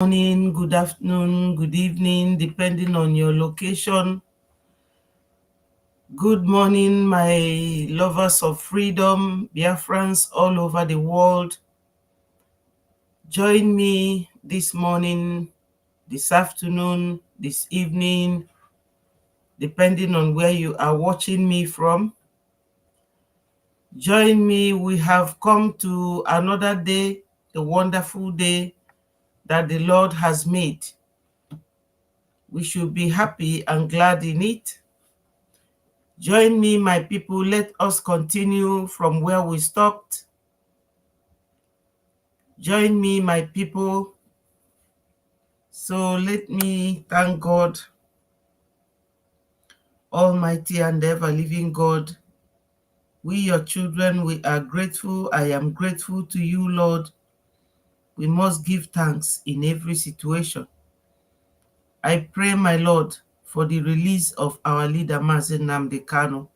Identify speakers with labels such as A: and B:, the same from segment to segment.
A: Morning, good afternoon, good evening, depending on your location. Good morning, my lovers of freedom, Biafrans all over the world. Join me this morning, this afternoon, this evening, depending on where you are watching me from. Join me. We have come to another day, a wonderful day that the Lord has made. We should be happy and glad in it. Join me, my people. Let us continue from where we stopped. Join me, my people. So let me thank God, Almighty and ever-living God. We, your children, we are grateful. I am grateful to you, Lord. We must give thanks in every situation. I pray, my Lord, for the release of our leader, Mazi Nnamdi Kanu.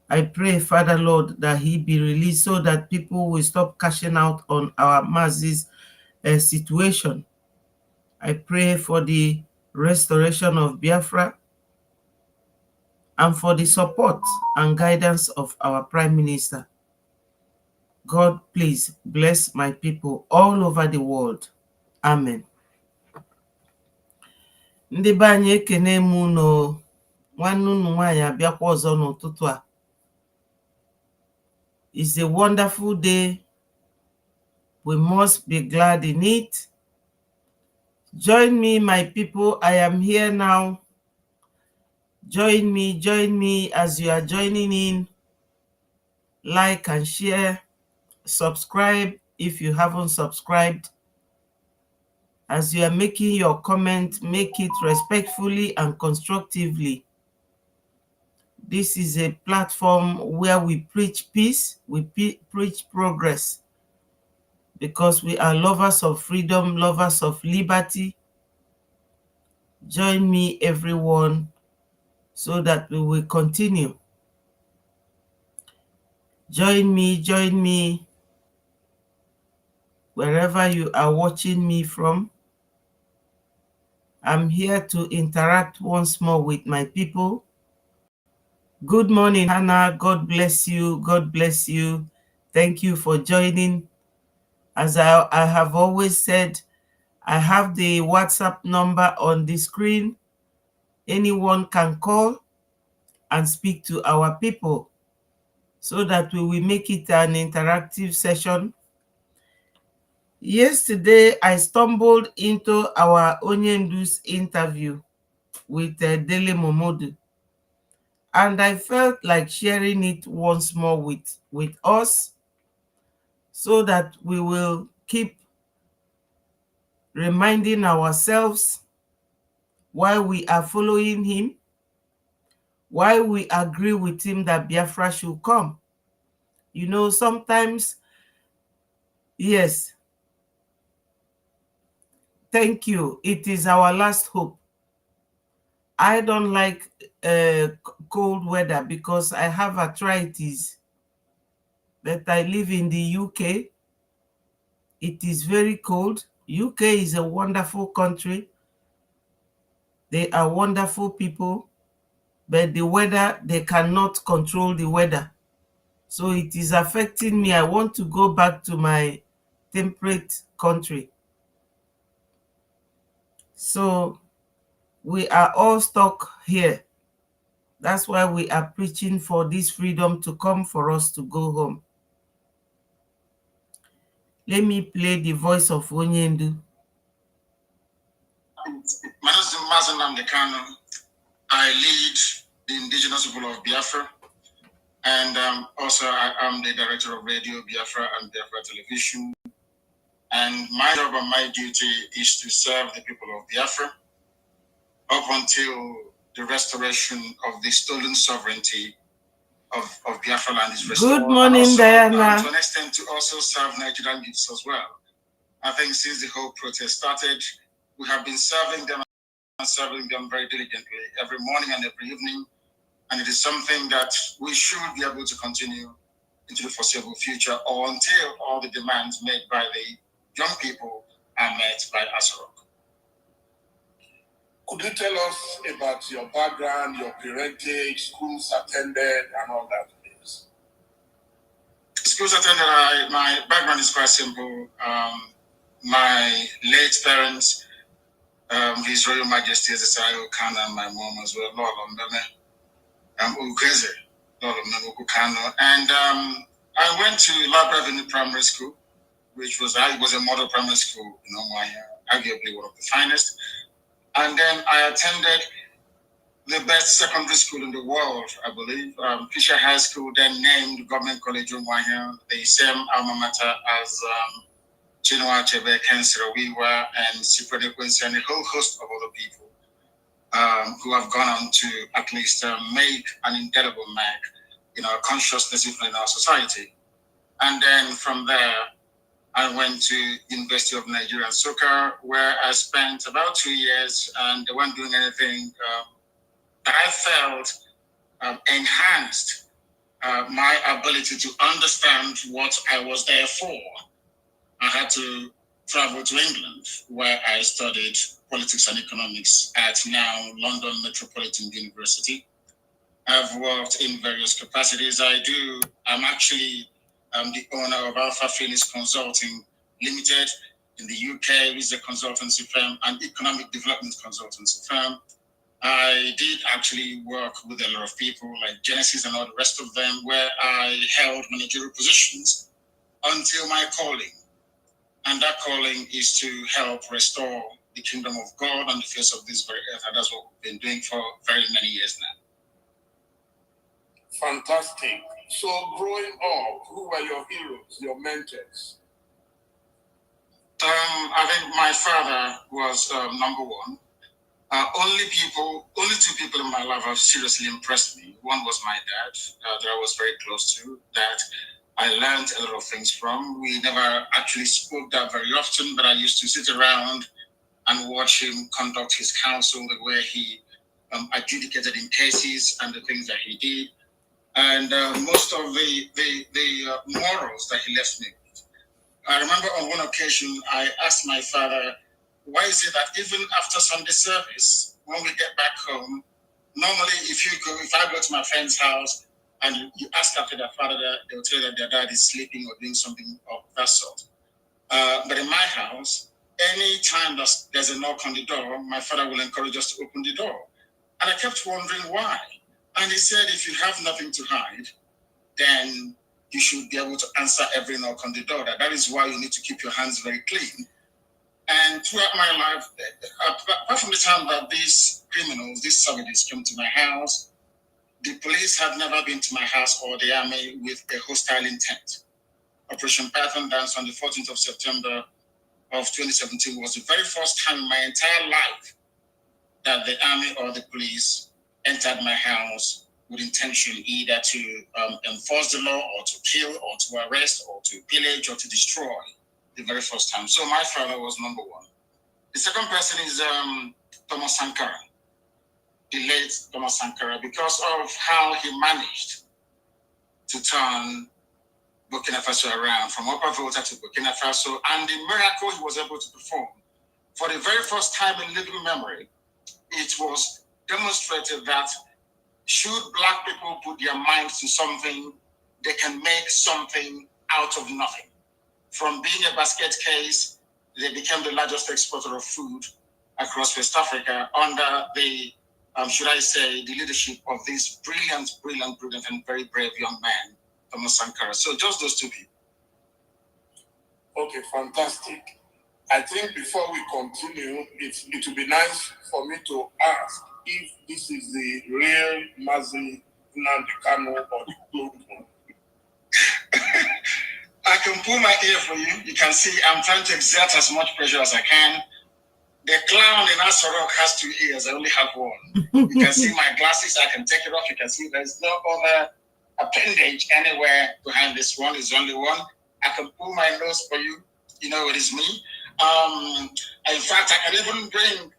A: I pray, Father Lord, that he be released so that people will stop cashing out on our Mazi's situation. I pray for the restoration of Biafra and for the support and guidance of our Prime Minister. God, please bless my people all over the world. Amen. Ndị be anyị ekene m unu, nwanne unu nwanyị abịakwa ọzọ n'ụtụtụ a. It's a wonderful day. We must be glad in it. Join me, my people. I am here now. Join me as you are joining in. Like and share. Subscribe if you haven't subscribed. As you are making your comment, make it respectfully and constructively. This is a platform where we preach peace, we preach progress, because we are lovers of freedom, lovers of liberty. Join me, everyone, so that we will continue. Join me, wherever you are watching me from. I'm here to interact once more with my people. Good morning, Hannah. God bless you. God bless you. Thank you for joining. As I have always said, I have the WhatsApp number on the screen. Anyone can call and speak to our people so that we will make it an interactive session. Yesterday, I stumbled into our Onyendu's interview with Dele Momodu, and I felt like sharing it once more with us so that we will keep reminding ourselves why we are following him, why we agree with him that Biafra should come. You know, sometimes, yes, thank you. It is our last hope. I don't like cold weather because I have arthritis, but I live in the UK. It is very cold. UK is a wonderful country. They are wonderful people, but the weather, they cannot control the weather. So it is affecting me. I want to go back to my temperate country. So we are all stuck here. That's why we are preaching for this freedom to come for us to go home. Let me play the voice of Onyendu.
B: My name is Maxwell Okpala. I lead the indigenous people of Biafra, and also I am the director of Radio Biafra and Biafra Television. And my job and my duty is to serve the people of Biafra up until the restoration of the stolen sovereignty of Biafra land is restored.
A: Good morning, also, Diana.
B: To an extent, to also serve Nigerian youths as well. I think since the whole protest started, we have been serving them very diligently every morning and every evening. And it is something that we should be able to continue into the foreseeable future, or until all the demands made by the young people are met by Asarok.
C: Could you tell us about your background, your parentage, schools attended, and all that, please?
B: Schools attended, my background is quite simple. My late parents, His Royal Majesty Ezesayo Khan, and my mom as well, Lord Mbeme, Ukeze, Lord Mbeme Kano. And I went to Lab Avenue Primary School, which was a model primary school in Umuahia, arguably one of the finest. And then I attended the best secondary school in the world, I believe, Fisher High School, then named Government College Umuahia, the same alma mater as Chinua Achebe, Ken Saro-Wiwa, and Sifredi Quincy, and a whole host of other people who have gone on to at least make an indelible mark in our consciousness, even in our society. And then from there, I went to University of Nigeria, Nsukka, where I spent about 2 years, and they weren't doing anything that I felt enhanced my ability to understand what I was there for. I had to travel to England, where I studied politics and economics at now London Metropolitan University. I've worked in various capacities. I'm actually the owner of Alpha Phoenix Consulting Limited in the UK, which is a consultancy firm, an economic development consultancy firm. I did actually work with a lot of people like Genesis and all the rest of them, where I held managerial positions until my calling. And that calling is to help restore the kingdom of God on the face of this very earth. And that's what we've been doing for very many years now.
C: Fantastic. So growing up, who were your heroes, your mentors?
B: I think my father was number one. Only two people in my life have seriously impressed me. One was my dad, that I was very close to, that I learned a lot of things from. We never actually spoke that very often, but I used to sit around and watch him conduct his counsel, the way he adjudicated in cases and the things that he did. And most of the morals that he left me with. I remember on one occasion, I asked my father, why is it that even after Sunday service, when we get back home, normally if I go to my friend's house and you ask after their father, they will tell you that their dad is sleeping or doing something of that sort. But in my house, any time there's a knock on the door, my father will encourage us to open the door. And I kept wondering why. And he said, if you have nothing to hide, then you should be able to answer every knock on the door. That is why you need to keep your hands very clean. And throughout my life, apart from the time that these criminals, these savages came to my house, the police had never been to my house or the army with a hostile intent. Operation Python Dance on the 14th of September of 2017 was the very first time in my entire life that the army or the police entered my house with intention either to enforce the law or to kill or to arrest or to pillage or to destroy. The very first time. So my father was number one. The second person is Thomas Sankara, the late Thomas Sankara, because of how he managed to turn Burkina Faso around from Upper Volta to Burkina Faso, and the miracle he was able to perform. For the very first time in living memory, it was demonstrated that should Black people put their minds to something, they can make something out of nothing. From being a basket case, they became the largest exporter of food across West Africa under the, should I say, the leadership of this brilliant, and very brave young man, Thomas Sankara. So just those two people.
C: Okay, fantastic. I think before we continue, it would be nice for me to ask if this is the real Mazi Nnamdi Kanu or the cloned one.
B: I can pull my ear for you. You can see I'm trying to exert as much pressure as I can. The clown in Asarok has 2 ears. I only have one. You can see my glasses. I can take it off. You can see there's no other appendage anywhere behind this one. It's only one. I can pull my nose for you. You know it is me. In fact, I can even bring,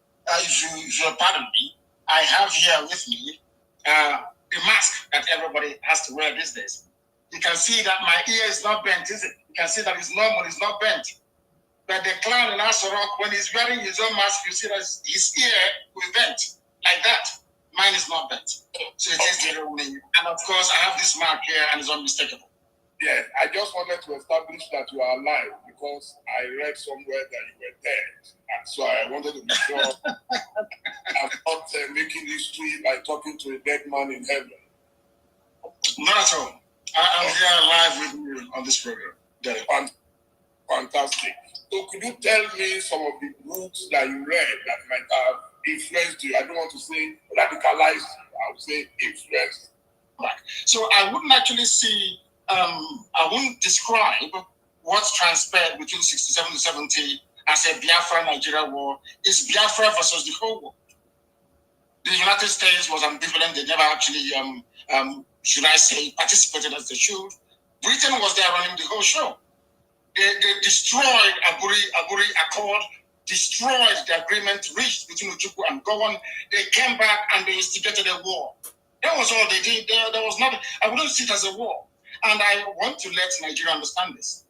B: pardon me, I have here with me the mask that everybody has to wear these days. You can see that my ear is not bent, is it? You can see that it's normal, it's not bent. But the clown in Asorok, when he's wearing his own mask, you see that his ear will bent like that. Mine is not bent. So it is the real name. And of course, I have this mark here and it's unmistakable.
C: Yeah, I just wanted to establish that you are alive because I read somewhere that you were dead. And so I wanted to be sure I'm not making history by talking to a dead man in heaven.
B: Not at all. I'm here live with you on this program.
C: Fantastic. So could you tell me some of the books that you read that might have influenced you? I don't want to say radicalized you. I would say influenced.
B: Right. So I wouldn't actually see, I wouldn't describe what transpired between 67 to 70 as a Biafra-Nigeria war. It's Biafra versus the whole world. The United States was ambivalent. They never actually, should I say, participated as they should. Britain was there running the whole show. They destroyed Aburi Accord, destroyed the agreement reached between Ojukwu and Gowon. They came back and they instigated a war. That was all they did. There was nothing. I wouldn't see it as a war. And I want to let Nigeria understand this.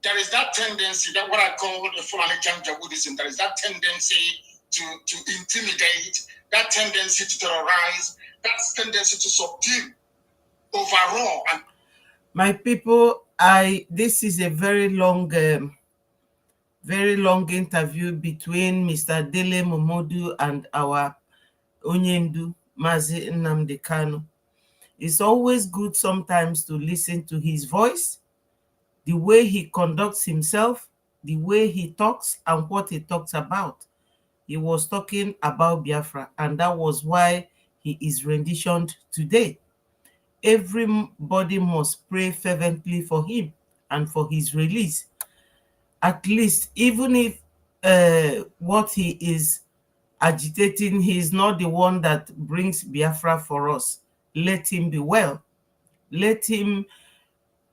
B: There is that tendency, that what I call the Fulani Janjaweedism, there is that tendency to intimidate, that tendency to terrorize, that tendency to subdue, overall. And
A: my people, this is a very long interview between Mr. Dele Momodu and our Onyendu Mazi Nnamdi Kanu. It's always good sometimes to listen to his voice, the way he conducts himself, the way he talks, and what he talks about. He was talking about Biafra, and that was why he is renditioned today. Everybody must pray fervently for him and for his release. At least, even if what he is agitating, he is not the one that brings Biafra for us. Let him be well. Let him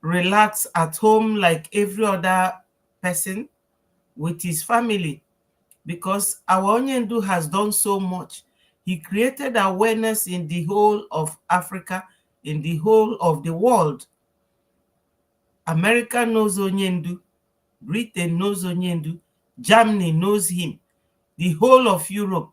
A: relax at home like every other person with his family, because our Onyendu has done so much. He created awareness in the whole of Africa, in the whole of the world. America knows Onyendu, Britain knows Onyendu, Germany knows him, the whole of Europe.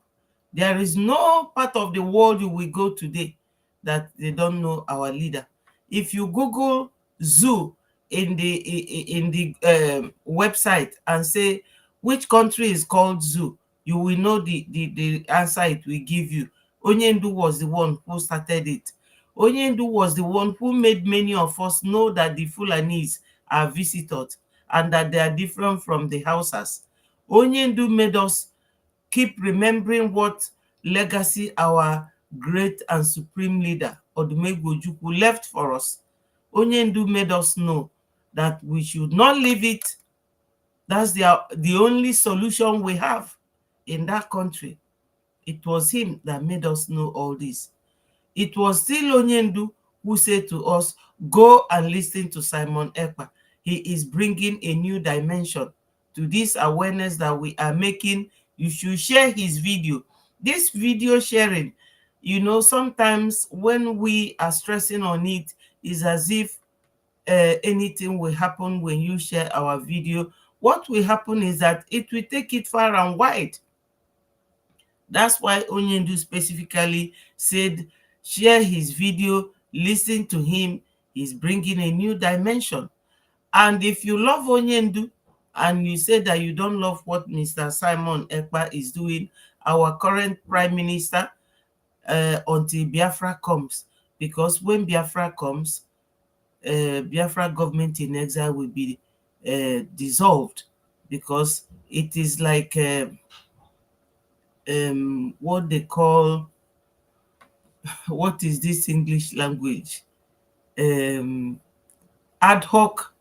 A: There is no part of the world you will go today that they don't know our leader. If you Google zoo in the website and say which country is called zoo, you will know the answer it will give you. Onyendu was the one who started it. Onyendu was the one who made many of us know that the Fulanis are visitors and that they are different from the Hausas. Onyendu made us keep remembering what legacy our great and supreme leader, Odumegwu Ojukwu, left for us. Onyendu made us know that we should not leave it. That's the only solution we have in that country. It was him that made us know all this. It was still Onyendu who said to us, go and listen to Simon Ekpa. He is bringing a new dimension to this awareness that we are making. You should share his video. This video sharing, you know, sometimes when we are stressing on it, is as if anything will happen when you share our video. What will happen is that it will take it far and wide. That's why Onyendu specifically said, share his video, listen to him. He's bringing a new dimension. And if you love Onyendu and you say that you don't love what Mr. Simon Ekpa is doing, our current prime minister, until Biafra comes, because when Biafra comes, Biafra government in exile will be dissolved, because it is like what they call, what is this English language? Ad hoc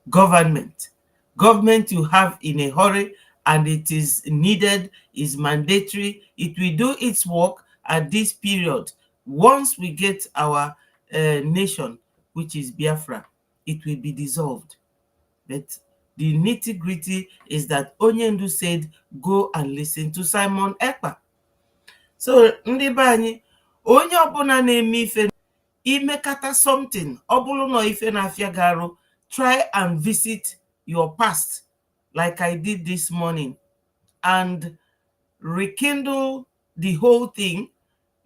A: government. Government you have in a hurry and it is needed, is mandatory. It will do its work at this period. Once we get our nation, which is Biafra, it will be dissolved. But the nitty-gritty is that Onyendu said, go and listen to Simon Ekpa. So, ndị be anyị, onye ọbụla na-eme ife imekata something, ọ bụrụ na ife na-afịa gị arụ, try and visit your past. like I did this morning, and rekindle the whole thing.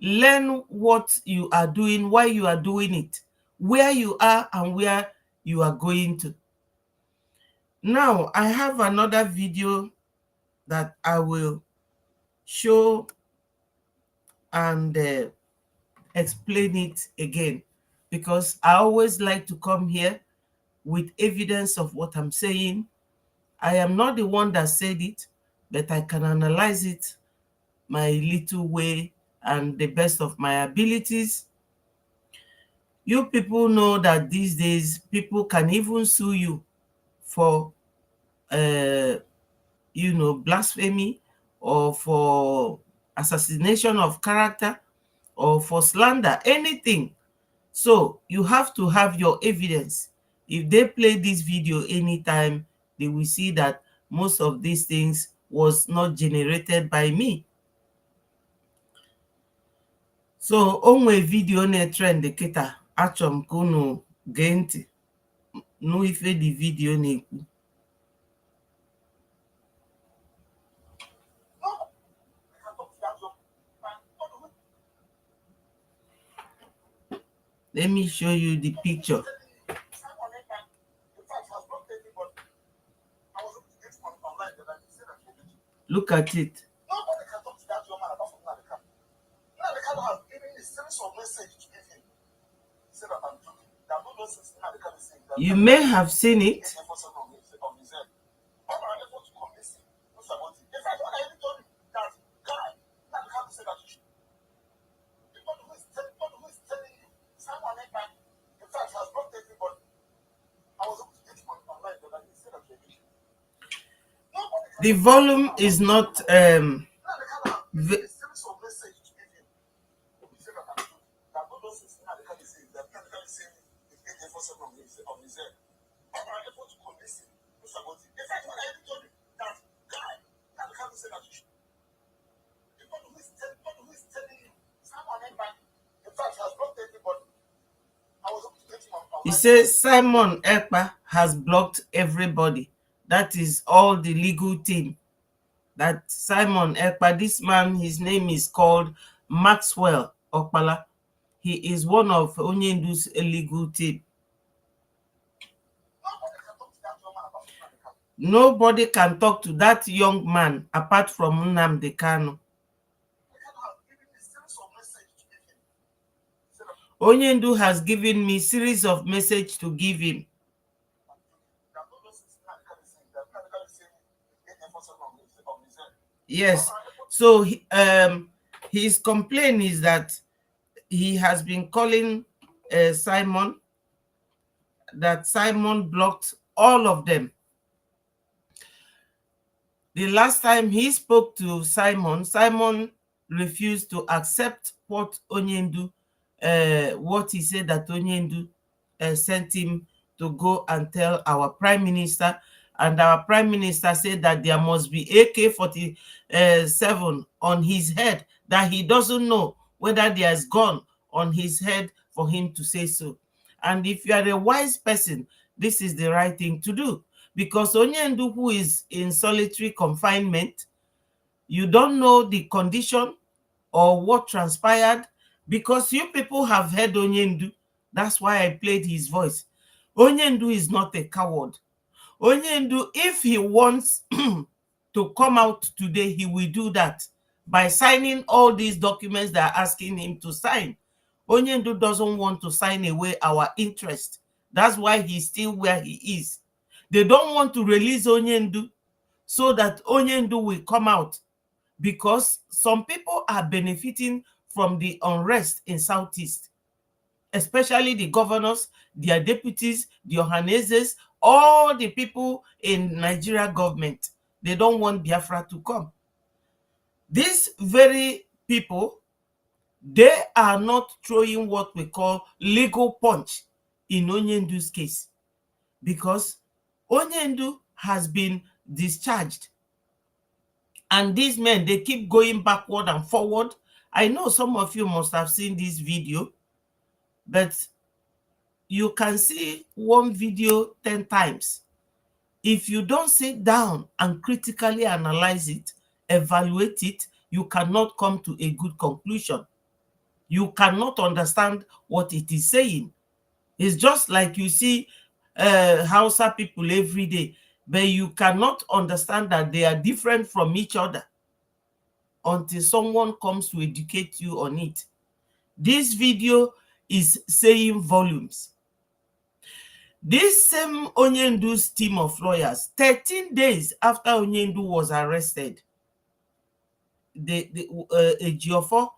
A: Learn what you are doing, why you are doing it, where you are and where you are going to. Now, I have another video that I will show and explain it again, because I always like to come here with evidence of what I'm saying. I am not the one that said it, but I can analyze it my little way and the best of my abilities. You people know that these days people can even sue you for blasphemy, or for assassination of character, or for slander, anything. So you have to have your evidence. If they play this video anytime, they will see that most of these things was not generated by me. So onwe video na-trend kịta, achọrọ m ka unu gee ntị nụ ife the video na-ekwu. Let me show you the picture. Look at it. You may have seen it. The volume is not he says Simon Ekpa has blocked everybody. That is all the legal team. That Simon Ekpa, this man, his name is called Maxwell Okpala. He is one of Onyendu's legal team. Nobody can talk to that young man apart from Nnamdi Kanu. Onyendu has given me series of messages to give him. Yes. So his complaint is that he has been calling Simon, that Simon blocked all of them. The last time he spoke to Simon, Simon refused to accept what Onyendu, what he said that Onyendu sent him to go and tell our prime minister. And our prime minister said that there must be AK-47 on his head, that he doesn't know whether there's gun on his head for him to say so. And if you are a wise person, this is the right thing to do. Because Onyendu, who is in solitary confinement, you don't know the condition or what transpired, because you people have heard Onyendu. That's why I played his voice. Onyendu is not a coward. Onyendu, if he wants to come out today, he will do that by signing all these documents they are asking him to sign. Onyendu doesn't want to sign away our interest. That's why he's still where he is. They don't want to release Onyendu so that Onyendu will come out, because some people are benefiting from the unrest in Southeast, especially the governors, their deputies, the Ohaneses, all the people in Nigeria government. They don't want Biafra to come. These very people, they are not throwing what we call legal punch in Onyendu's case, because Onyendu has been discharged. And these men, they keep going backward and forward. I know some of you must have seen this video, but you can see one video 10 times. If you don't sit down and critically analyze it, evaluate it, you cannot come to a good conclusion. You cannot understand what it is saying. It's just like you see Hausa people every day, but you cannot understand that they are different from each other until someone comes to educate you on it. This video is saying volumes. This same Onyendu's team of lawyers, 13 days after Onyendu was arrested, Ejiofor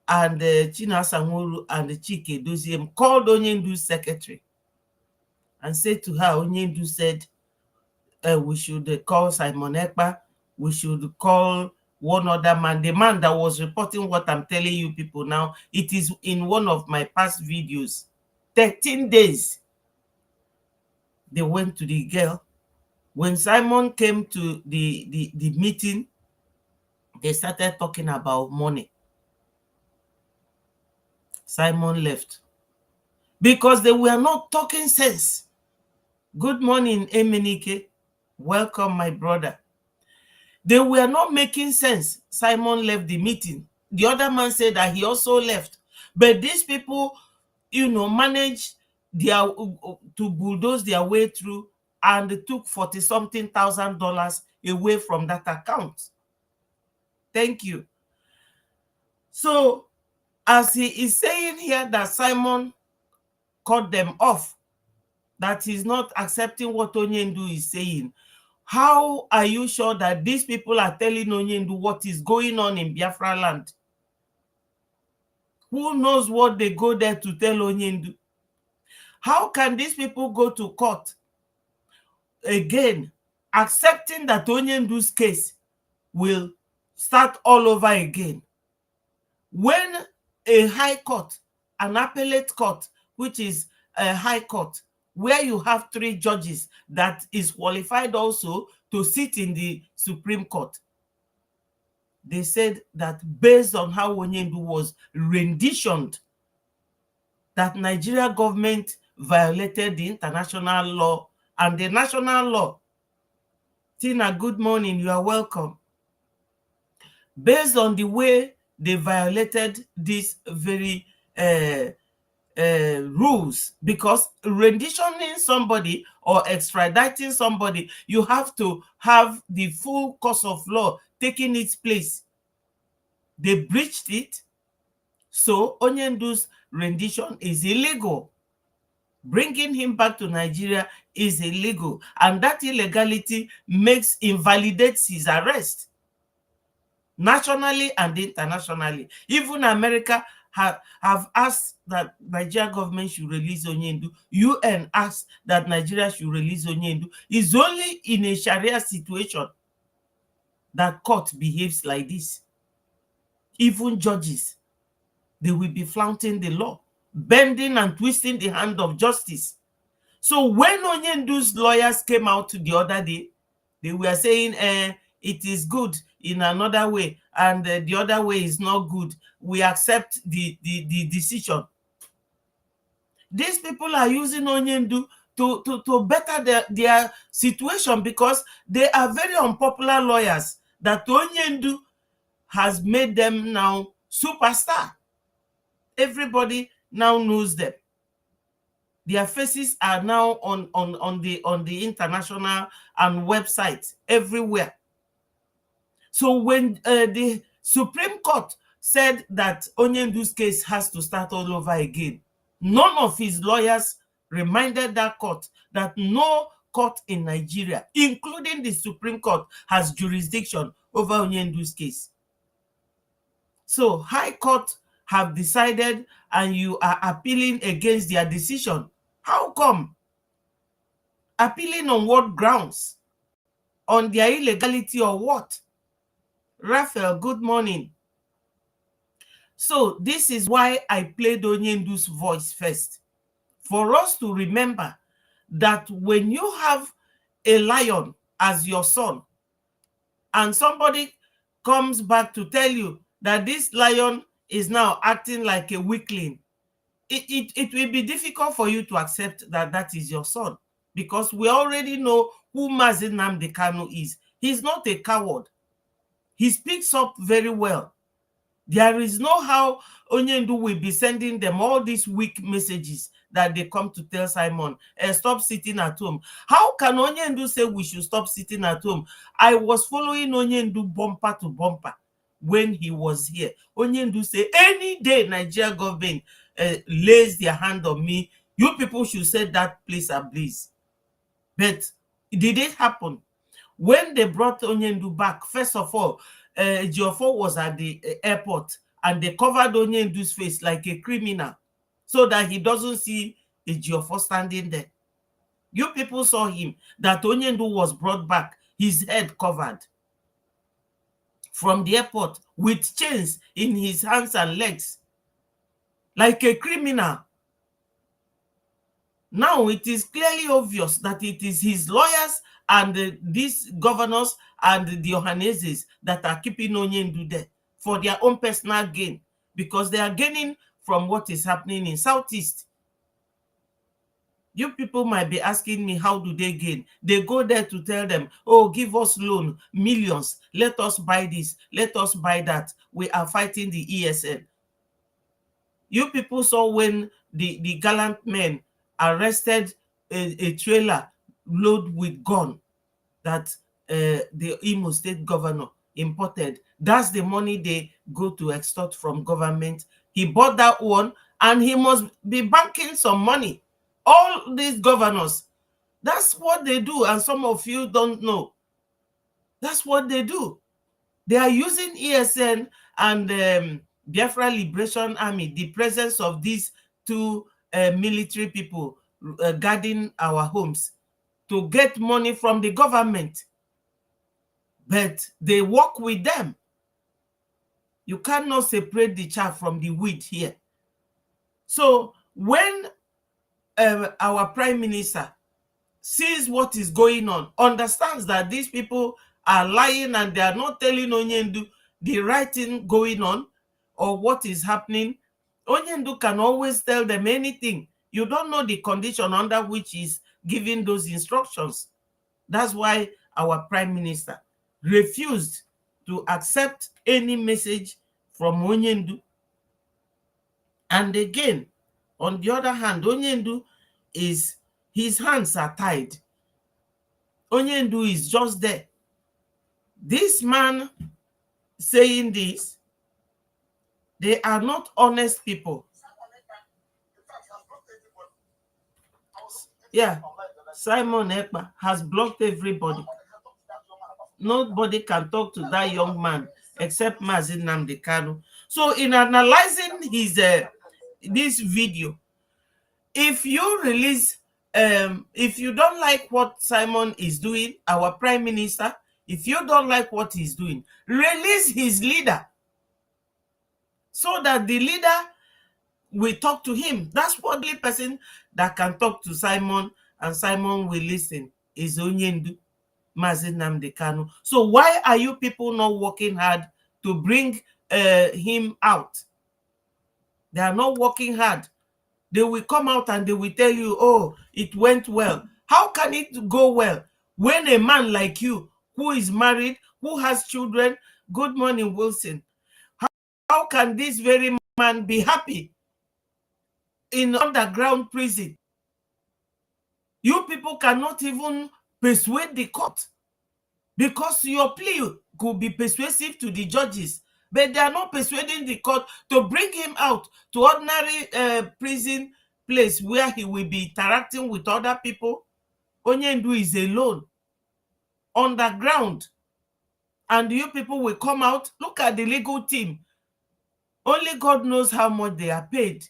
A: and Chinasa Nworu and Chike Doziem called Onyendu's secretary and said to her, Onyendu said, we should call Simon Ekpa, we should call one other man, the man that was reporting what I'm telling you people now. It is in one of my past videos. 13 days. They went to the girl. When Simon came to the meeting, they started talking about money. Simon left because they were not talking sense. Good morning, Emenike. Welcome, my brother. They were not making sense. Simon left the meeting. The other man said that he also left. But these people, managed to bulldoze their way through and took $40-something thousand away from that account. Thank you. So, as he is saying here that Simon cut them off, that he's not accepting what Onyendu is saying, how are you sure that these people are telling Onyendu what is going on in Biafra land? Who knows what they go there to tell Onyendu? How can these people go to court again, accepting that Onyendu's case will start all over again, when a high court, an appellate court, which is a high court, where you have 3 judges that is qualified also to sit in the Supreme Court, they said that based on how Onyendu was renditioned, that Nigeria government violated the international law and the national law. Tina, good morning, you are welcome. Based on the way they violated these very rules, because renditioning somebody or extraditing somebody, you have to have the full course of law taking its place. They breached it, so Onyendu's rendition is illegal. Bringing him back to Nigeria is illegal, and that illegality invalidates his arrest nationally and internationally. Even America have asked that Nigeria government should release Onyendu. UN asked that Nigeria should release Onyendu. It's only in a Sharia situation that court behaves like this. Even judges, they will be flaunting the law, bending and twisting the hand of justice. So when Onyendu's lawyers came out the other day, they were saying it is good in another way, and the other way is not good. We accept the decision. These people are using Onyendu to better their situation, because they are very unpopular lawyers that Onyendu has made them now superstar. Everybody now knows them. Their faces are now on the international and websites everywhere. So when the Supreme Court said that Onyendu's case has to start all over again, none of his lawyers reminded that court that no court in Nigeria, including the Supreme Court, has jurisdiction over Onyendu's case. So High Court have decided, and you are appealing against their decision. How come? Appealing on what grounds? On their illegality or what? Raphael, good morning. So this is why I played Onyendu's voice first, for us to remember that when you have a lion as your son, and somebody comes back to tell you that this lion is now acting like a weakling, it will be difficult for you to accept that that is your son. because we already know who Mazi Nnamdi Kanu is. He's not a coward. He speaks up very well. There is no how Onyendu will be sending them all these weak messages that they come to tell Simon, stop sitting at home. How can Onyendu say we should stop sitting at home? I was following Onyendu bumper to bumper when he was here. Onyendu say, any day Nigeria government lays their hand on me, you people should set that place ablaze. But did it happen? When they brought Onyendu back, first of all, Ejiofor was at the airport and they covered Onyendu's face like a criminal so that he doesn't see Ejiofor standing there. You people saw him, that Onyendu was brought back, his head covered from the airport with chains in his hands and legs like a criminal. Now it is clearly obvious that it is his lawyers and these governors and the Ohaneses that are keeping Onyendu there for their own personal gain, because they are gaining from what is happening in Southeast. You people might be asking me, how do they gain? They go there to tell them, oh, give us loan, millions, let us buy this, let us buy that. We are fighting the ESN. You people saw when the gallant men arrested a trailer loaded with gun that the Imo State governor imported. That's the money they go to extort from government. He bought that one and he must be banking some money. All these governors, that's what they do, and some of you don't know. That's what they do. They are using ESN and Biafra Liberation Army, the presence of these two military people guarding our homes, to get money from the government. But they work with them. You cannot separate the chaff from the wheat here. So when our prime minister sees what is going on, understands that these people are lying and they are not telling Onyendu the right thing going on or what is happening, Onyendu can always tell them anything. You don't know the condition under which he's giving those instructions. That's why our prime minister refused to accept any message from Onyendu. And again, on the other hand, Onyendu is, his hands are tied. Onyendu is just there. This man saying this, they are not honest people. Yeah, Simon Ekpa has blocked everybody. Nobody can talk to that young man except Mazi Nnamdi Kanu. So in analyzing his this video, if you release, if you don't like what Simon is doing, our prime minister, if you don't like what he's doing, release his leader so that the leader will talk to him. That's what the person that can talk to Simon and Simon will listen is Onyendu, Mazi Nnamdi Kanu. So why are you people not working hard to bring him out? They are not working hard. They will come out and they will tell you, oh, it went well. How can it go well when a man like you, who is married, who has children, good morning, Wilson, how can this very man be happy in underground prison? You people cannot even persuade the court because your plea could be persuasive to the judges, but they are not persuading the court to bring him out to ordinary prison place where he will be interacting with other people. Onyendu is alone underground, and you people will come out. Look at the legal team. Only God knows how much they are paid,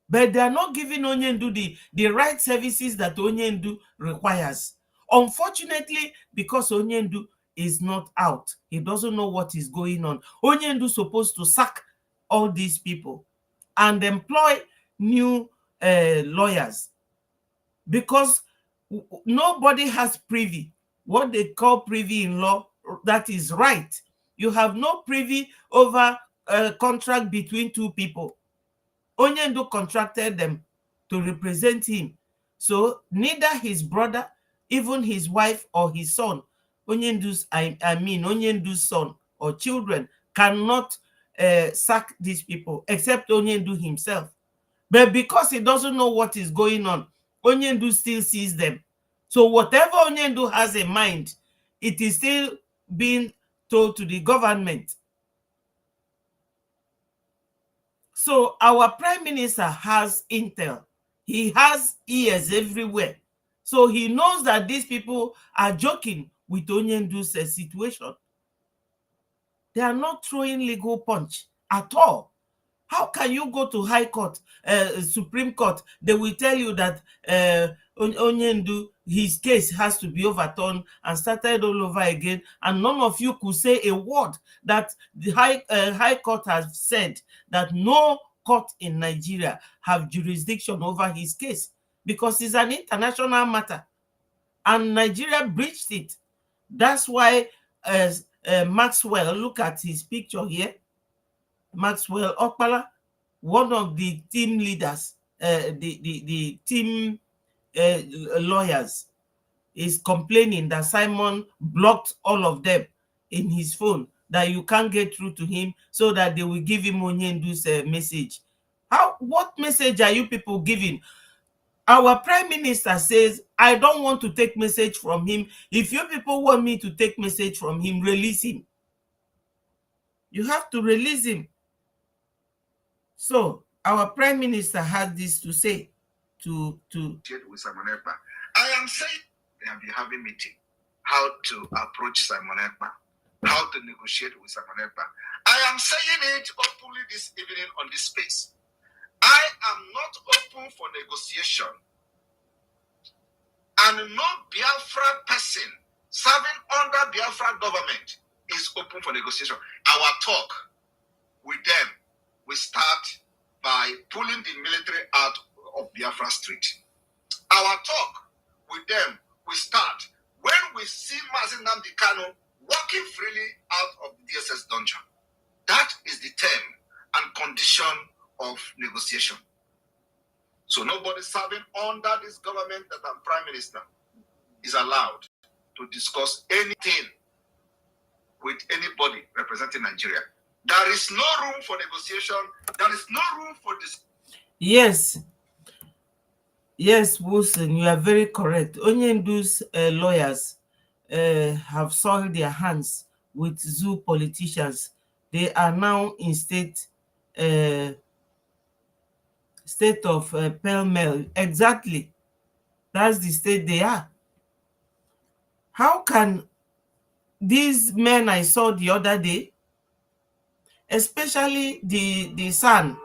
A: but they are not giving Onyendu the right services that Onyendu requires. Unfortunately, because Onyendu is not out, he doesn't know what is going on. Onyendu is supposed to sack all these people and employ new lawyers, because nobody has privy, what they call privy in law, that is right. You have no privy over a contract between two people. Onyendu contracted them to represent him. So neither his brother, even his wife or his son, Onyendu's, Onyendu's son or children cannot sack these people except Onyendu himself. But because he doesn't know what is going on, Onyendu still sees them. So whatever Onyendu has in mind, it is still being told to the government. So our prime minister has intel. He has ears everywhere. So he knows that these people are joking with Onyendu's situation. They are not throwing legal punch at all. How can you go to High Court, Supreme Court? They will tell you that Onyendu, his case has to be overturned and started all over again, and none of you could say a word that the High Court has said that no court in Nigeria have jurisdiction over his case because it's an international matter, and Nigeria breached it. That's why Maxwell, look at his picture here, Maxwell Okpala, one of the team leaders, the team lawyers, is complaining that Simon blocked all of them in his phone, that you can't get through to him, so that they will give him Onyendu's message. What message are you people giving? Our prime minister says, I don't want to take message from him. If you people want me to take message from him, release him. You have to release him. So our prime minister has this to say to
B: with Simon Ekpa. I am saying they have been having meeting how to approach Simon Ekpa, how to negotiate with Simon Ekpa. I am saying it openly this evening on this space. I am not open for negotiation, and no Biafra person serving under Biafra government is open for negotiation. Our talk with them will start by pulling the military out of Biafra street. Our talk with them will start when we see Mazi Nnamdi Kanu walking freely out of the DSS dungeon. That is the term and condition of negotiation. So nobody serving under this government that I'm prime minister is allowed to discuss anything with anybody representing Nigeria. There is no room for negotiation. There is no room for this.
A: Yes, Wilson, you are very correct. Onyendu's lawyers have soiled their hands with zoo politicians. They are now in state of pell-mell. Exactly. That's the state they are. How can these men I saw the other day, especially the son,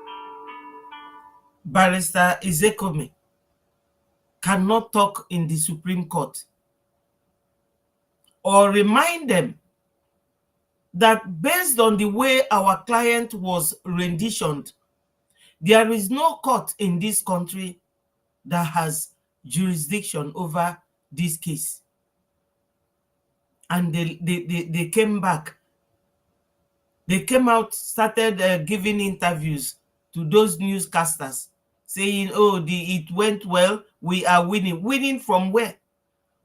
A: Barrister Ezekome, cannot talk in the Supreme Court or remind them that based on the way our client was renditioned, there is no court in this country that has jurisdiction over this case. And they came back. They came out, started giving interviews to those newscasters, saying, oh, it went well, we are winning. Winning from where?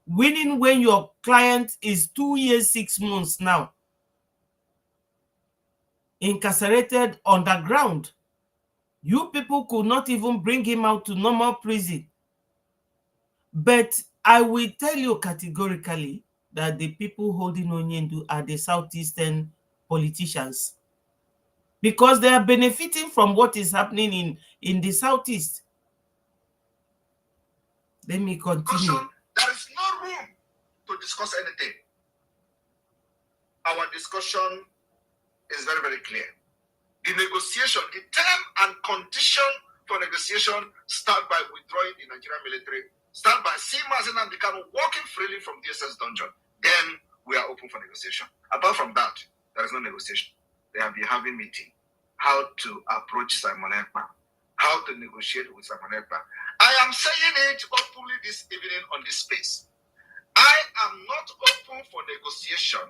A: Winning when your client is 2 years, 6 months now incarcerated underground. You people could not even bring him out to normal prison. But I will tell you categorically that the people holding Onyendu are the Southeastern politicians, because they are benefiting from what is happening in the Southeast. Let me continue.
B: There is no room to discuss anything. Our discussion is very, very clear. The negotiation, the term and condition for negotiation start by withdrawing the Nigerian military, start by seeing Mazi Nnamdi Kanu walking freely from DSS dungeon. Then we are open for negotiation. Apart from that, there is no negotiation. They have been having meeting how to approach Simon Ekpa, how to negotiate with Simon Ekpa. I am saying it openly this evening on this space. I am not open for negotiation,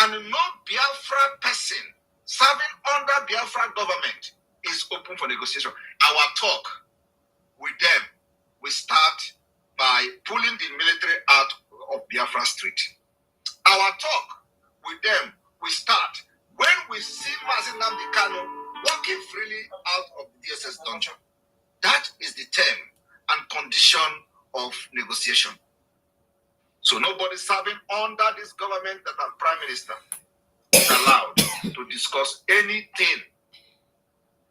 B: and no Biafra person serving under Biafra government is open for negotiation. Our talk with them, we start by pulling the military out of Biafra Street. Our talk with them, we start when we see Mazi Nnamdi Kanu walking freely out of the DSS dungeon. That is the term and condition of negotiation. So nobody serving under this government that I'm prime minister is allowed to discuss anything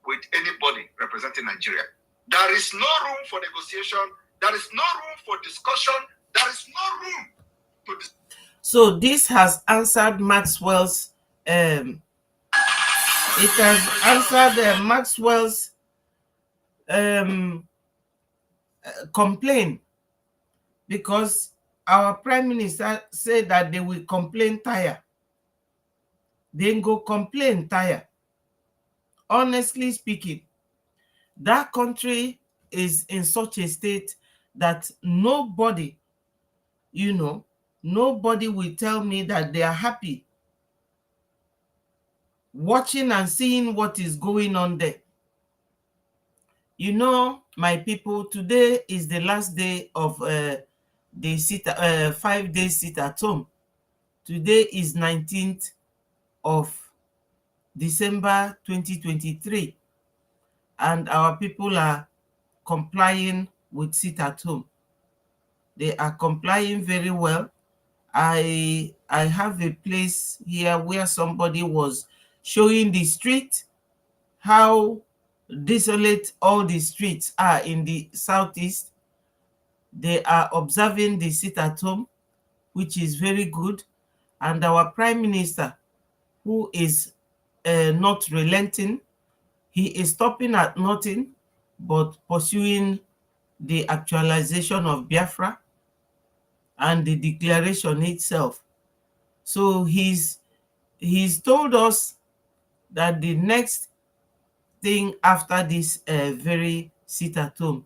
B: with anybody representing Nigeria. There is no room for negotiation. There is no room for discussion. There is no room to
A: So this has answered Maxwell's Maxwell's complaint, because our prime minister said that they will complain tire. Then go complain tire. Honestly speaking, that country is in such a state that nobody, nobody will tell me that they are happy watching and seeing what is going on there. My people, today is the last day of the 5-day sit at home. Today is 19th of December 2023, and our people are complying with sit at home. They are complying very well. I have a place here where somebody was showing the street, how desolate all the streets are in the southeast. They are observing the sit at home, which is very good. And our prime minister, who is not relenting, he is stopping at nothing but pursuing the actualization of Biafra and the declaration itself. So he's told us that the next thing after this very sit at home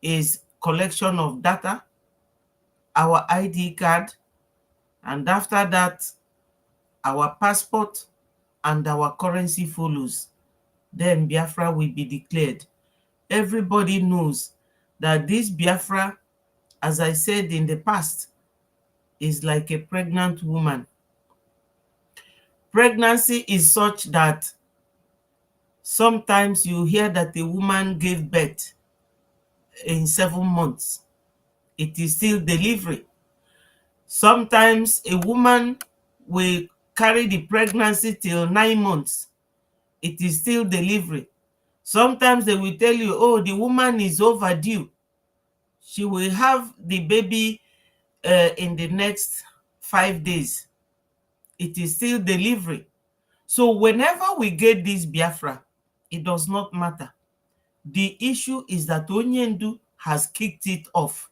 A: is collection of data, our ID card, and after that, our passport and our currency follows. Then Biafra will be declared. Everybody knows that this Biafra, as I said in the past, is like a pregnant woman. Pregnancy is such that sometimes you hear that a woman gave birth in 7 months. It is still delivery. Sometimes a woman will carry the pregnancy till 9 months. It is still delivery. Sometimes they will tell you, oh, the woman is overdue. She will have the baby in the next 5 days. It is still delivery. So whenever we get this Biafra, it does not matter. The issue is that Onyendu has kicked it off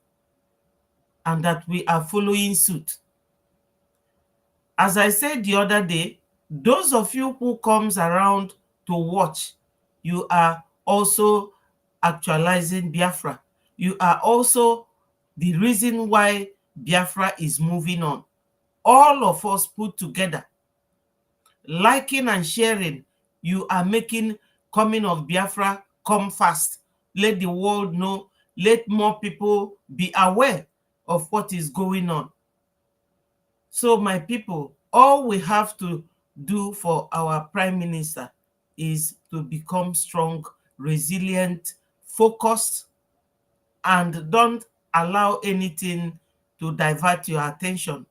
A: and that we are following suit. As I said the other day, those of you who comes around to watch, you are also actualizing Biafra. You are also the reason why Biafra is moving on. All of us put together, liking and sharing, you are making coming of Biafra come fast. Let the world know. Let more people be aware of what is going on. So my people, all we have to do for our prime minister is to become strong, resilient, focused, and don't allow anything to divert your attention.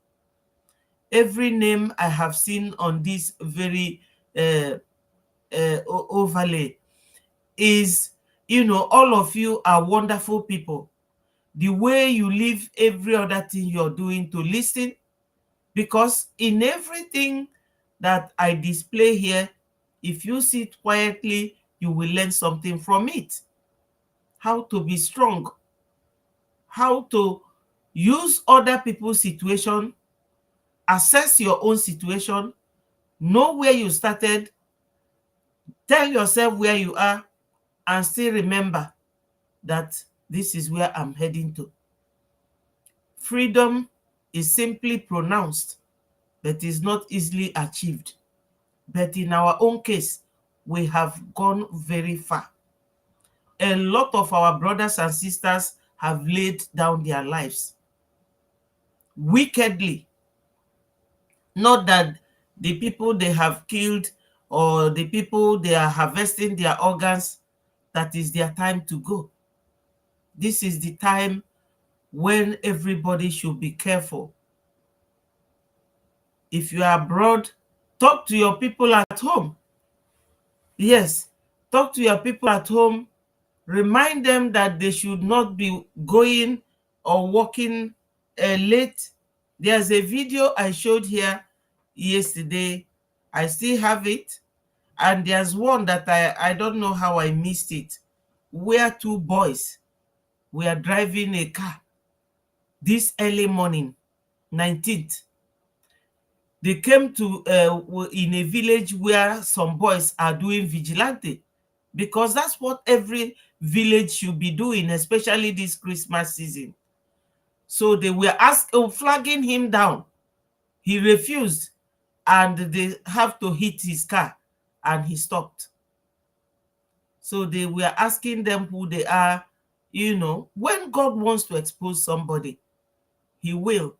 A: Every name I have seen on this very overlay is, all of you are wonderful people. The way you leave every other thing you're doing to listen, because in everything that I display here, if you sit quietly, you will learn something from it. How to be strong, how to use other people's situation, assess your own situation, know where you started, tell yourself where you are, and still remember that this is where I'm heading to. Freedom is simply pronounced, but is not easily achieved. But in our own case, we have gone very far. a lot of our brothers and sisters have laid down their lives wickedly. Not that the people they have killed or the people they are harvesting their organs, that is their time to go. This is the time when everybody should be careful. If you are abroad, talk to your people at home. Yes, talk to your people at home. Remind them that they should not be going or working late. There's a video I showed here yesterday. I still have it. And there's one that I don't know how I missed it, where two boys were driving a car this early morning, 19th. They came to in a village where some boys are doing vigilante, because that's what every village should be doing, especially this Christmas season. So they were flagging him down. He refused, and they have to hit his car, and he stopped. So they were asking them who they are. You know, when God wants to expose somebody, he will.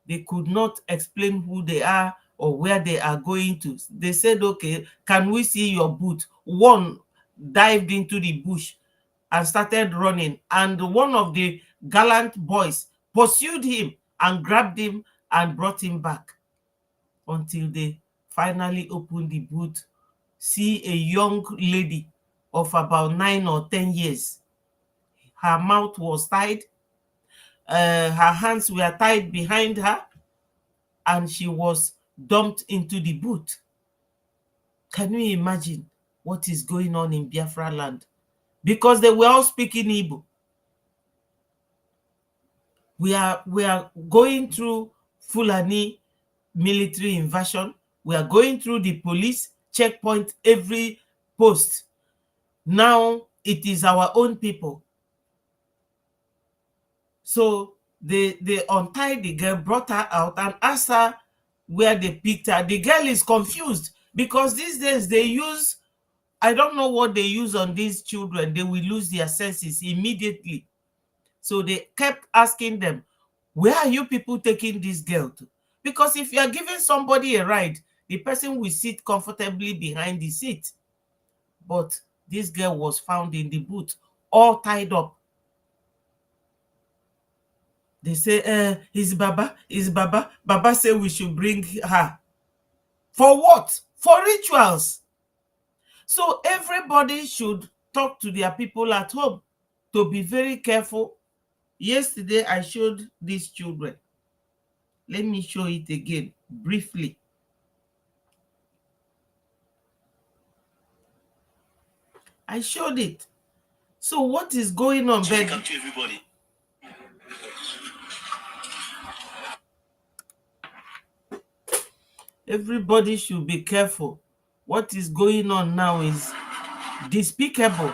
A: They could not explain who they are or where they are going to. They said, okay, can we see your boot? One dived into the bush and started running. And one of the gallant boys pursued him and grabbed him and brought him back until they finally opened the boot. See a young lady of about 9 or 10 years. Her mouth was tied. Her hands were tied behind her, and she was dumped into the boot. Can you imagine what is going on in Biafra land? Because they were all speaking Igbo. We are going through Fulani military invasion. We are going through the police checkpoint every post. Now it is our own people. So they untied the girl, brought her out, and asked her where they picked her. The girl is confused because these days they use, I don't know what they use on these children. They will lose their senses immediately. So they kept asking them, where are you people taking this girl to? Because if you are giving somebody a ride, the person will sit comfortably behind the seat. But this girl was found in the boot, all tied up. They say, it's Baba, it's Baba. Baba said we should bring her. For what? For rituals. So everybody should talk to their people at home to be very careful. Yesterday, I showed these children. Let me show it again briefly. I showed it. So what is going on, Ben?
D: Welcome to everybody.
A: Everybody should be careful. What is going on now is despicable.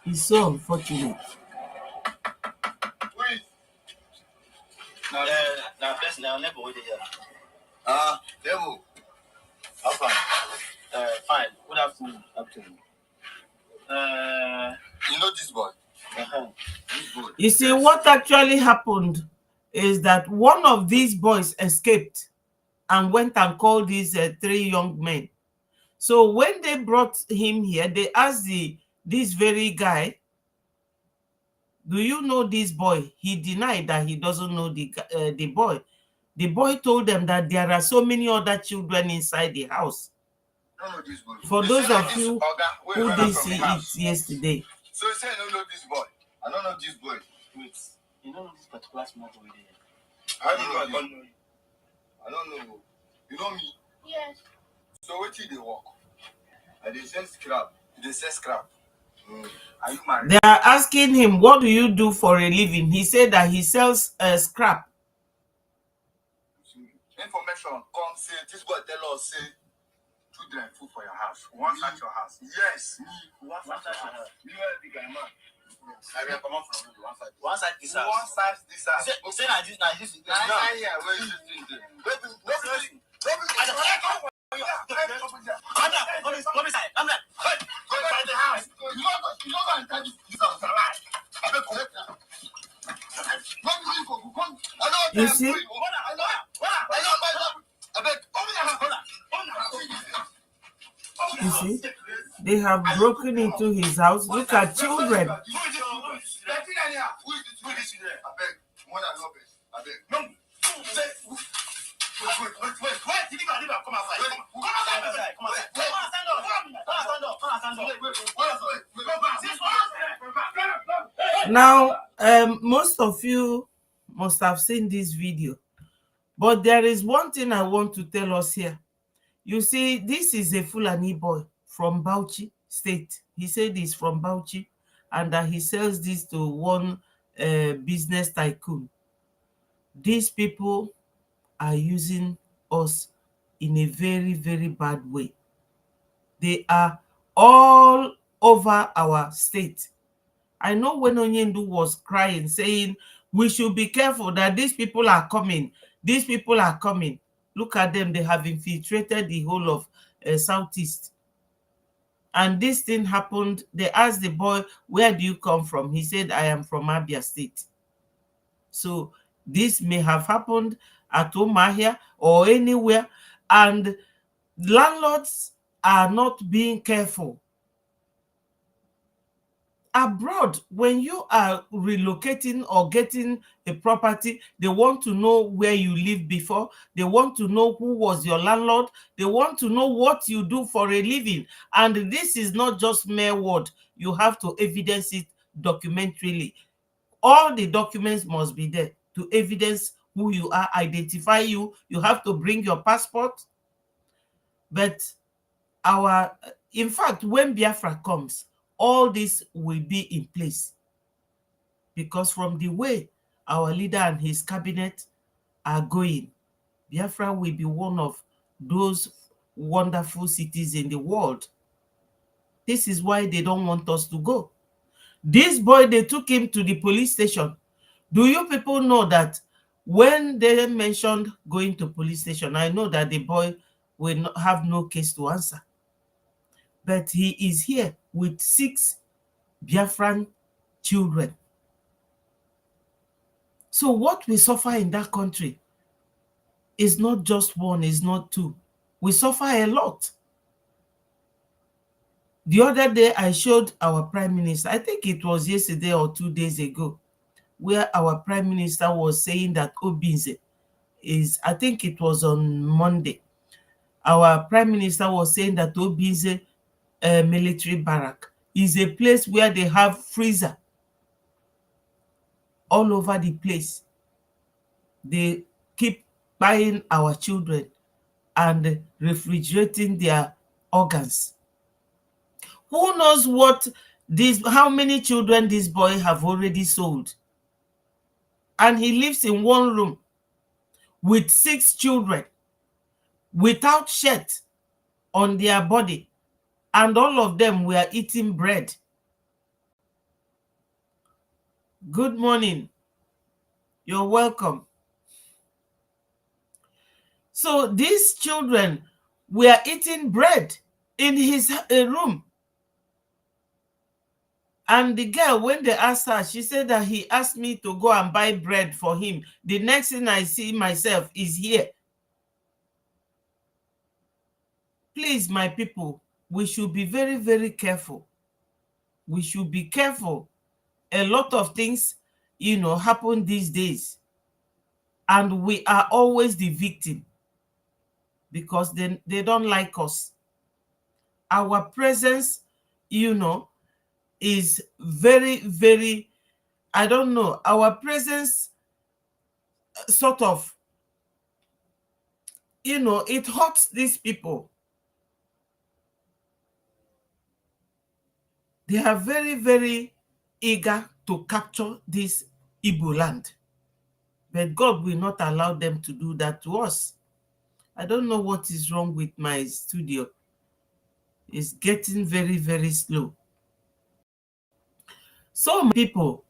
A: It's so unfortunate.
D: Now, first, now, never wait here.
B: Demo.
D: How fine? Fine. Good afternoon.
B: You know this boy?
D: This boy.
A: You see, what actually happened is that one of these boys escaped and went and called these 3 young men. So when they brought him here, they asked this very guy, do you know this boy? He denied that he doesn't know the boy. The boy told them that there are so many other children inside the house.
B: I don't know this boy.
A: For those of you who didn't see it yesterday.
B: So you say I don't know this boy. I don't know this boy.
D: Wait, you don't know this particular small boy there?
B: How do you know I don't know you? I don't know you. You know me?
E: Yes.
B: So what did they work? And they sell scrap. They sell scrap. Are you married?
A: They are asking him, what do you do for a living? He said that he sells scrap.
B: Information come say this boy tell us say children food for your house. One at your house. Yes, me. One at your house. You are a big guy, man. I will come out from you.
D: One side this house.
B: One side this house.
D: Say like this, like this.
B: Now here, where is this thing?
D: Wait,
A: You see? You see? They have broken into his house. Look at children. Now, most of you must have seen this video, but there is one thing I want to tell us here. You see, this is a Fulani boy from Bauchi State. He said he's from Bauchi and that he sells this to one business tycoon. These people are using us in a very, very bad way. They are all over our state. I know when Onyendu was crying, saying, we should be careful that these people are coming. These people are coming. Look at them. They have infiltrated the whole of Southeast. And this thing happened. They asked the boy, where do you come from? He said, I am from Abia State. So this may have happened at Omahia or anywhere. And landlords are not being careful. Abroad, when you are relocating or getting a property, they want to know where you lived before. They want to know who was your landlord. They want to know what you do for a living. And this is not just mere word. You have to evidence it documentarily. All the documents must be there to evidence who you are, identify you. You have to bring your passport. But in fact, when Biafra comes, all this will be in place, because from the way our leader and his cabinet are going, Biafra will be one of those wonderful cities in the world. This is why they don't want us to go. This boy, they took him to the police station. Do you people know that when they mentioned going to police station, I know that the boy will not have no case to answer. But he is here with 6 Biafran children. So what we suffer in that country is not just one, is not two. We suffer a lot. The other day, I showed our Prime Minister, I think it was yesterday or 2 days ago, where our Prime Minister was saying that Obinze is, I think it was on Monday, our Prime Minister was saying that Obinze military barrack is a place where they have freezer all over the place. They keep buying our children and refrigerating their organs. Who knows how many children this boy have already sold? And he lives in one room with 6 children without shirt on their body, and all of them were eating bread. Good morning. You're welcome. So these children were eating bread in his room. And the girl, when they asked her, she said that he asked me to go and buy bread for him. The next thing I see myself is here. Please, my people, we should be very, very careful. We should be careful. A lot of things, happen these days. And we are always the victim because they don't like us. Our presence, is very, very, I don't know, our presence sort of, it hurts these people. They are very, very eager to capture this Igbo land. But God will not allow them to do that to us. I don't know what is wrong with my studio. It's getting very, very slow. So, people,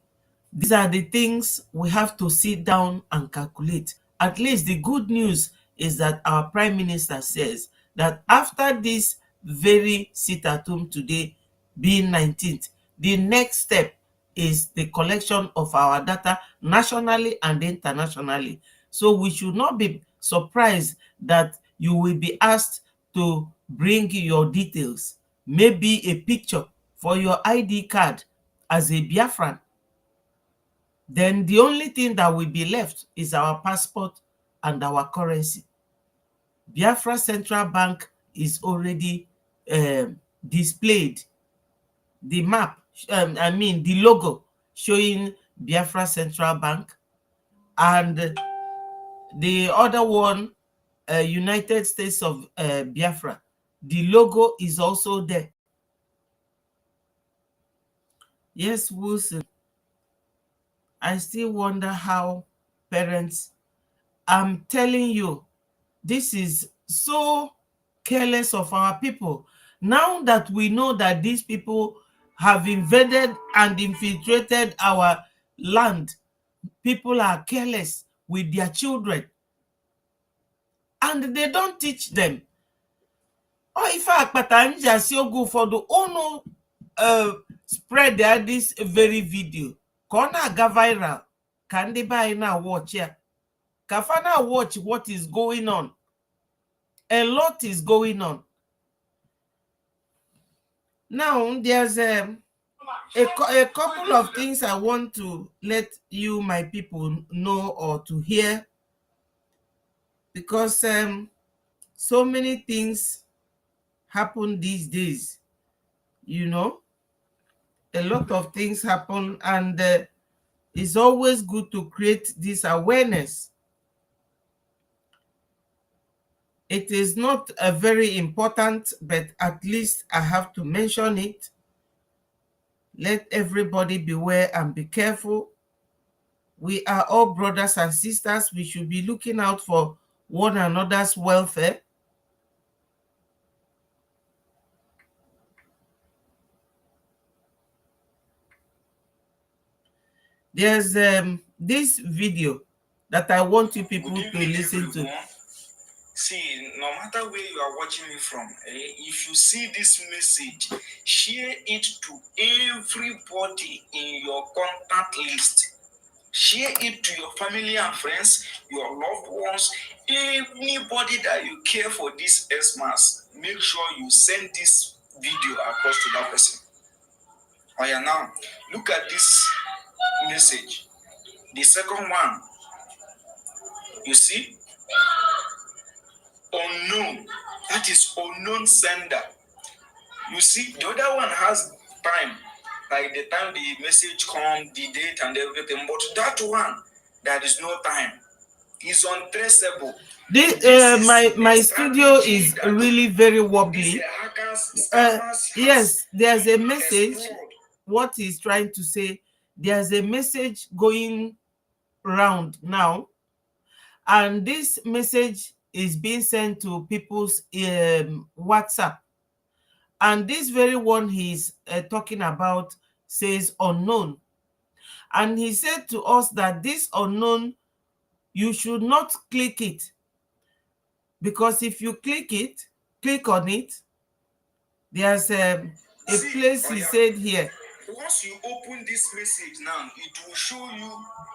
A: these are the things we have to sit down and calculate. At least the good news is that our Prime Minister says that after this very sit at home today, being 19th, the next step is the collection of our data nationally and internationally. So we should not be surprised that you will be asked to bring your details, maybe a picture for your ID card as a Biafran. Then the only thing that will be left is our passport and our currency. Biafra Central Bank is already displayed. The map, the logo showing Biafra Central Bank, and the other one, United States of Biafra. The logo is also there. Yes, Wilson. I still wonder how parents, I'm telling you, this is so careless of our people. Now that we know that these people have invaded and infiltrated our land, people are careless with their children. And they don't teach them. Oh, if Ekpa just go for the unu spread this very video. Kona ga viral. Can they buy now watch here? Kafana watch what is going on. A lot is going on. Now, there's a couple of things I want to let you, my people, know or to hear, because so many things happen these days. You know, a lot of things happen, and it's always good to create this awareness. It is not a very important, but at least I have to mention it. Let everybody beware and be careful. We are all brothers and sisters. We should be looking out for one another's welfare. There's this video that I want you people to listen to.
E: See, no matter where you are watching me from, if you see this message, share it to everybody in your contact list. Share it to your family and friends, your loved ones, anybody that you care for this Xmas. Make sure you send this video across to that person. Oh yeah, now look at this message. The second one, you see, unknown. That is unknown sender. You see, the other one has time, like the time the message comes, the date and everything. But that one, there is no time. It's untraceable.
A: My studio is really very wobbly. Yes, there's a message. What he's trying to say, there's a message going around now, and this message is being sent to people's WhatsApp. And this very one he's talking about says unknown. And he said to us that this unknown, you should not click it. Because if you click on it, there's a place he said here.
E: Once you open this message now, it will show you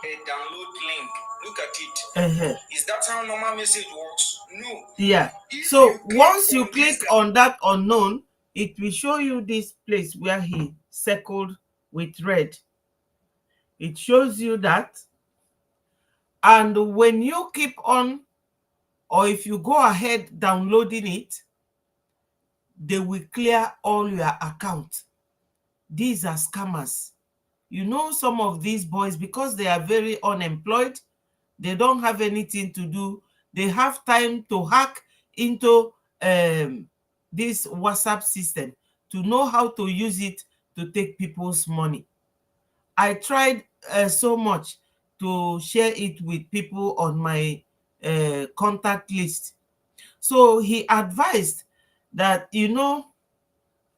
E: a download link. Look at it. Is that how normal message works? No.
A: Yeah. So once you click on that unknown, it will show you this place where he circled with red. It shows you that. And when you keep on, or if you go ahead downloading it, they will clear all your account. These are scammers. You know, some of these boys, because they are very unemployed, they don't have anything to do. They have time to hack into this WhatsApp system to know how to use it to take people's money. I tried so much to share it with people on my contact list. So he advised that, you know,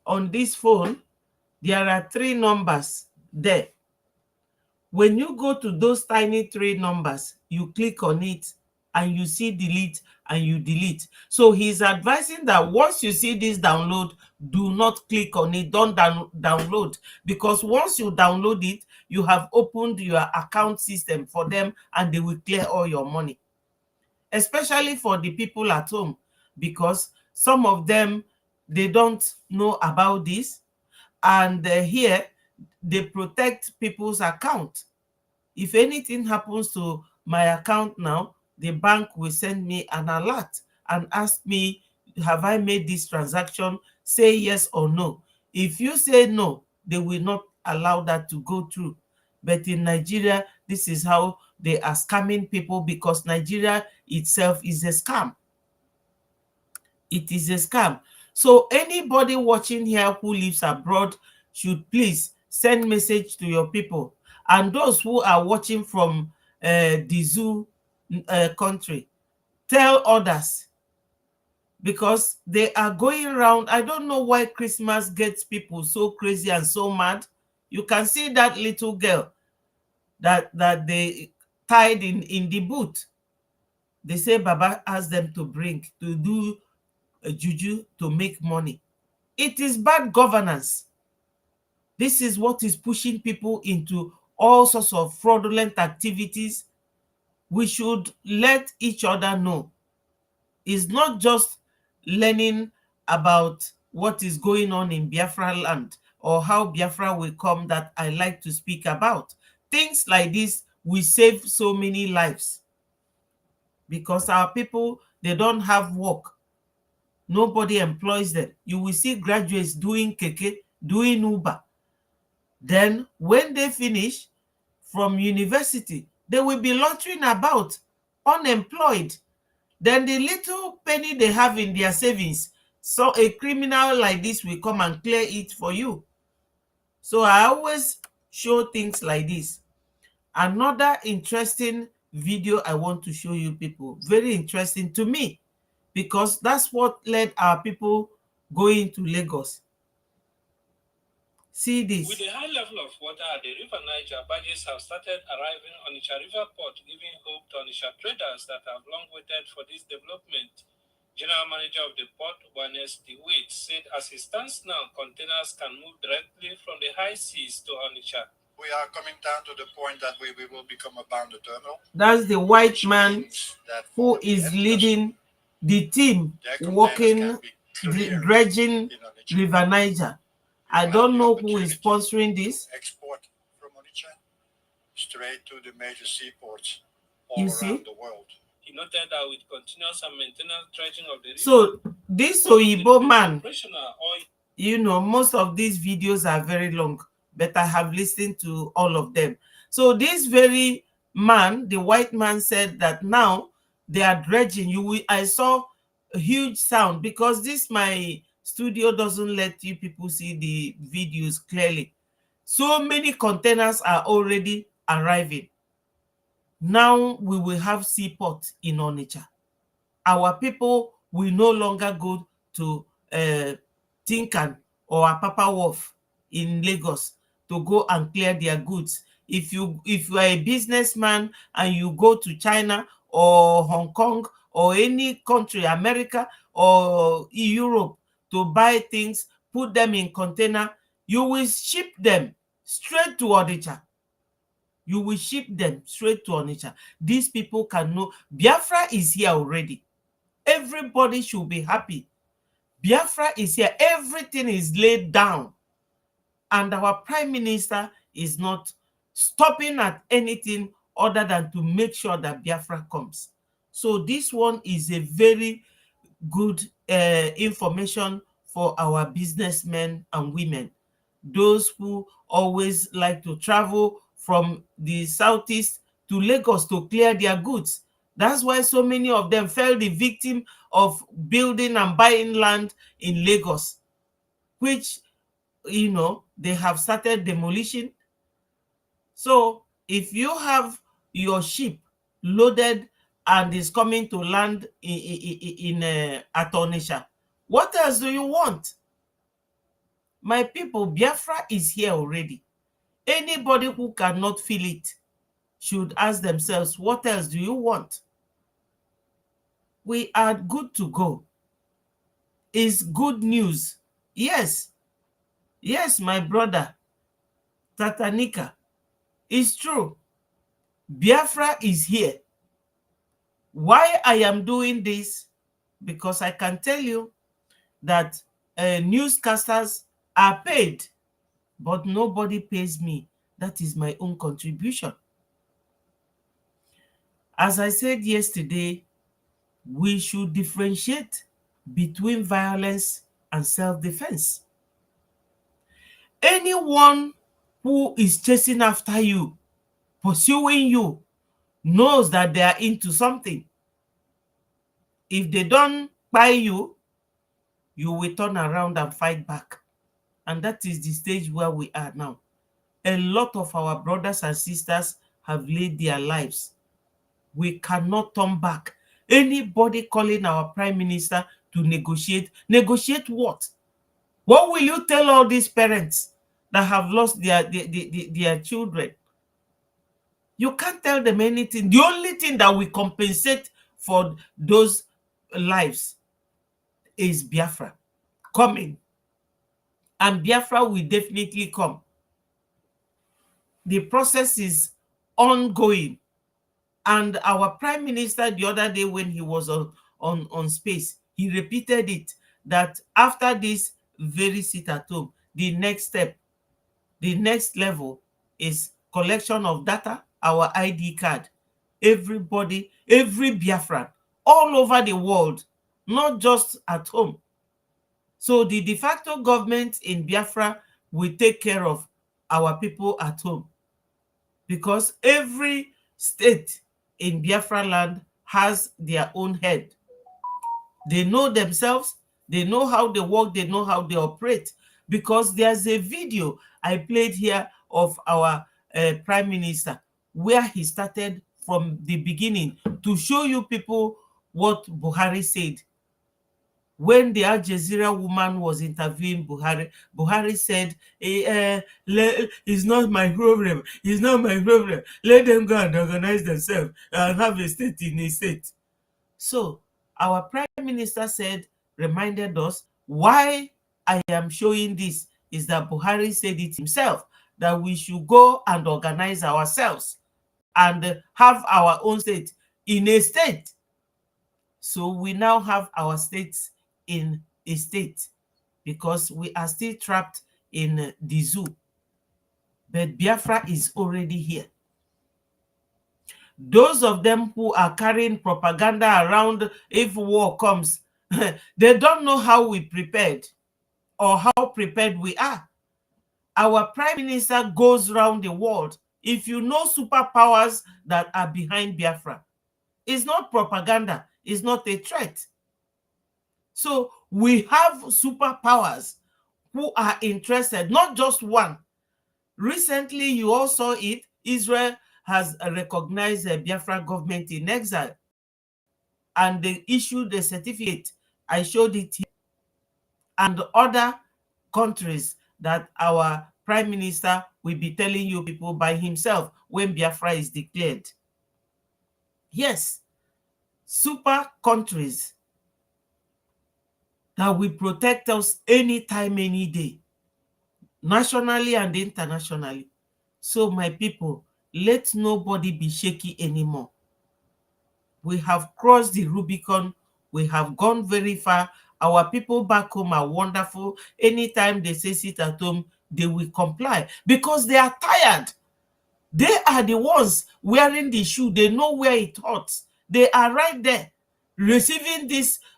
A: on this phone, there are 3 numbers there. When you go to those tiny 3 numbers, you click on it, and you see delete and you delete. So he's advising that once you see this download, do not click on it, don't download, because once you download it, you have opened your account system for them and they will clear all your money, especially for the people at home, because some of them, they don't know about this, and here they protect people's account. If anything happens to my account now, the bank will send me an alert and ask me, have I made this transaction? Say yes or no. If you say no, they will not allow that to go through. But in Nigeria, this is how they are scamming people, because Nigeria itself is a scam. It is a scam. So anybody watching here who lives abroad should please send message to your people. And those who are watching from the zoo country, tell others, because they are going around. I don't know why Christmas gets people so crazy and so mad. You can see that little girl that they tied in the boot. They say Baba asked them to bring, to do a juju to make money. It is bad governance. This is what is pushing people into all sorts of fraudulent activities. We should let each other know. It's not just learning about what is going on in Biafra land or how Biafra will come that I like to speak about. Things like this will save so many lives, because our people, they don't have work. Nobody employs them. You will see graduates doing keke, doing Uber. Then when they finish from university, they will be loitering about, unemployed. Then the little penny they have in their savings, so a criminal like this will come and clear it for you. So I always show things like this. Another interesting video I want to show you people, very interesting to me, because that's what led our people going to Lagos. See this.
F: With the high level of water at the River Niger, barges have started arriving on Onitsha River Port, giving hope to Onitsha traders that have long waited for this development. General Manager of the port, Wanes DeWitt, said as it stands now, containers can move directly from the high seas to Onitsha.
G: We are coming down to the point that we will become a bounded terminal.
A: That's the white man who is leading the team working, dredging River Niger. I don't know who is sponsoring this.
G: Export from Onitsha straight to the major seaports
A: You
G: all
A: see?
G: around the world.
F: He noted that with continuous and maintenance dredging of the river,
A: So this Oyibo man,
F: operational oil
A: you know, most of these videos are very long, but I have listened to all of them. So this very man, the white man, said that now they are dredging. I saw a huge sound, because this my studio doesn't let you people see the videos clearly. So many containers are already arriving. Now we will have seaport in Onitsha. Our people will no longer go to Tinkan or Apapa Wharf in Lagos to go and clear their goods. If you are a businessman and you go to China or Hong Kong or any country, America or Europe, to buy things, put them in container, you will ship them straight to Onitsha. You will ship them straight to Onitsha. These people can know Biafra is here already. Everybody should be happy. Biafra is here. Everything is laid down. And our prime minister is not stopping at anything other than to make sure that Biafra comes. So this one is a very good information for our businessmen and women. Those who always like to travel from the southeast to Lagos to clear their goods. That's why so many of them fell the victim of building and buying land in Lagos, which, you know, they have started demolition. So if you have your ship loaded and is coming to land in at Onitsha, what else do you want? My people, Biafra is here already. Anybody who cannot feel it should ask themselves, what else do you want? We are good to go. It's good news. Yes, yes, my brother, Tatanika, it's true. Biafra is here. Why I am doing this? Because I can tell you that newscasters are paid, but nobody pays me. That is my own contribution. As I said yesterday, we should differentiate between violence and self-defense. Anyone who is chasing after you, pursuing you, knows that they are into something. If they don't buy you, you will turn around and fight back. And that is the stage where we are now. A lot of our brothers and sisters have laid their lives. We cannot turn back. Anybody calling our prime minister to negotiate what? What will you tell all these parents that have lost their children? You can't tell them anything. The only thing that will compensate for those lives is Biafra coming. And Biafra will definitely come. The process is ongoing. And our prime minister the other day when he was on space, he repeated it, that after this very sit at home, the next step, the next level is collection of data, our ID card. Everybody, every Biafran, all over the world, not just at home. So the de facto government in Biafra will take care of our people at home, because every state in Biafra land has their own head. They know themselves, they know how they work, they know how they operate. Because there's a video I played here of our prime minister where he started from the beginning to show you people what Buhari said. When the Al Jazeera woman was interviewing Buhari, Buhari said, it's not my problem. It's not my problem. Let them go and organize themselves and have a state in a state. So our prime minister said, reminded us, why I am showing this is that Buhari said it himself, that we should go and organize ourselves and have our own state in a state. So we now have our states in a state because we are still trapped in the zoo. But Biafra is already here. Those of them who are carrying propaganda around if war comes, they don't know how we prepared or how prepared we are. Our prime minister goes around the world. If you know superpowers that are behind Biafra, it's not propaganda, it's not a threat. So we have superpowers who are interested, not just one. Recently, you all saw it. Israel has recognized the Biafra government in exile, and they issued a certificate. I showed it here. And other countries that our prime minister will be telling you people by himself when Biafra is declared. Yes, super countries that will protect us anytime, any day, nationally and internationally. So my people, let nobody be shaky anymore. We have crossed the Rubicon. We have gone very far. Our people back home are wonderful. Anytime they say sit at home, they will comply because they are tired. They are the ones wearing the shoe. They know where it hurts. They are right there receiving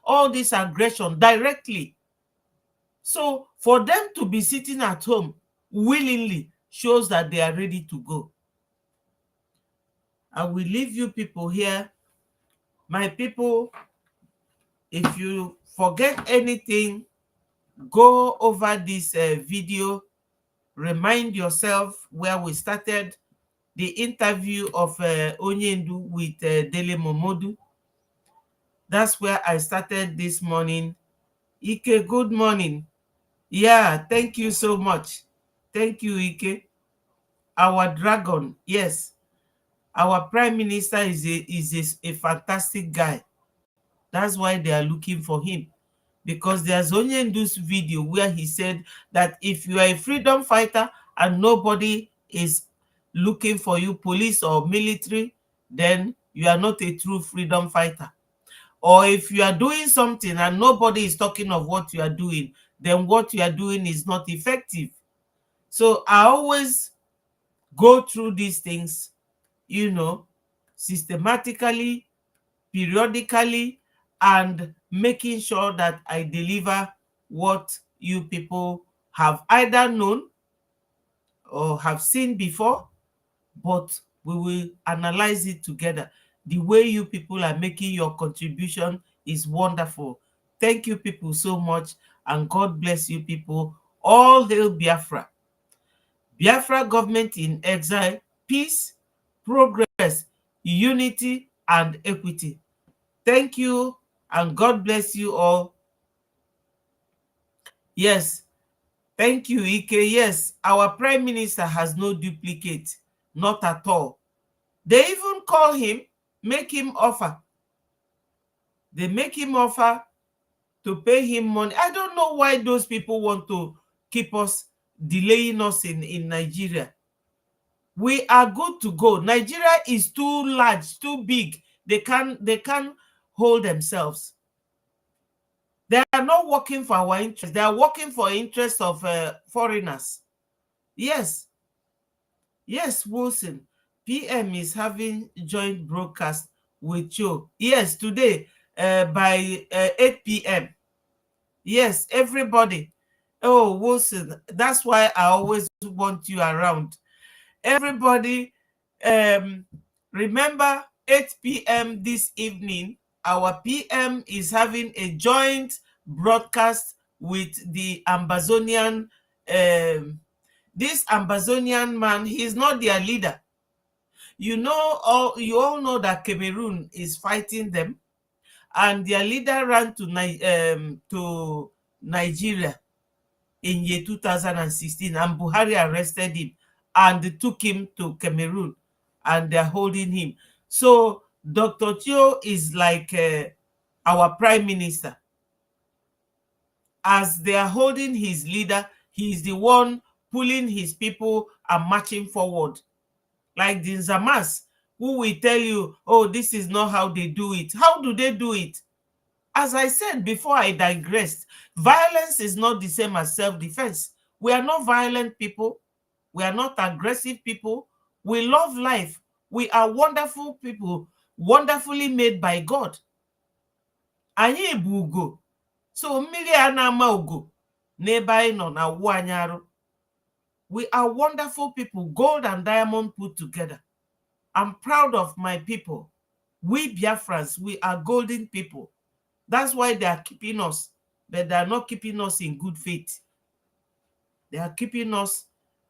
A: all this aggression directly. So for them to be sitting at home willingly shows that they are ready to go. I will leave you people here. My people, if you forget anything, go over this video, remind yourself where we started, the interview of Onyendu with Dele Momodu. That's where I started this morning. Ike, good morning. Yeah, thank you so much. Thank you, Ike. Our dragon, yes. Our prime minister is a fantastic guy. That's why they are looking for him. Because there's only in this video where he said that if you are a freedom fighter and nobody is looking for you, police or military, then you are not a true freedom fighter. Or if you are doing something and nobody is talking of what you are doing, then what you are doing is not effective. So I always go through these things, systematically, periodically, and making sure that I deliver what you people have either known or have seen before, but we will analyze it together. The way you people are making your contribution is wonderful. Thank you people so much, and God bless you people. All hail Biafra. Biafra government in exile, peace, progress, unity, and equity. Thank you, and God bless you all. Yes, thank you, Ike. Yes, our Prime Minister has no duplicate, not at all. They even call him, make him offer. They make him offer to pay him money. I don't know why those people want to keep us, delaying us in Nigeria. We are good to go. Nigeria is too large, too big. They can't hold themselves. They are not working for our interest. They are working for interest of foreigners. Yes. Yes, Wilson. PM is having joint broadcast with you. Yes, today by 8 p.m. Yes, everybody. Oh, Wilson, that's why I always want you around. Everybody, remember 8 p.m. this evening, our PM is having a joint broadcast with the Ambazonian. This Ambazonian man, he's not their leader. You all know that Cameroon is fighting them, and their leader ran to Nigeria in year 2016, and Buhari arrested him and took him to Cameroon, and they're holding him. So Dr. Tio is like our prime minister. As they are holding his leader, he is the one pulling his people and marching forward. Like the Zamas, who will tell you, oh, this is not how they do it. How do they do it? As I said before I digressed, violence is not the same as self-defense. We are not violent people. We are not aggressive people. We love life. We are wonderful people, wonderfully made by God. Anyị bụ ugo. So mmiri a na-ama ugo n'ebe anyị nọ na awụ anyị arụ. We are wonderful people, gold and diamond put together. I'm proud of my people. We Biafrans, we are golden people. That's why they are keeping us, but they are not keeping us in good faith. They are keeping us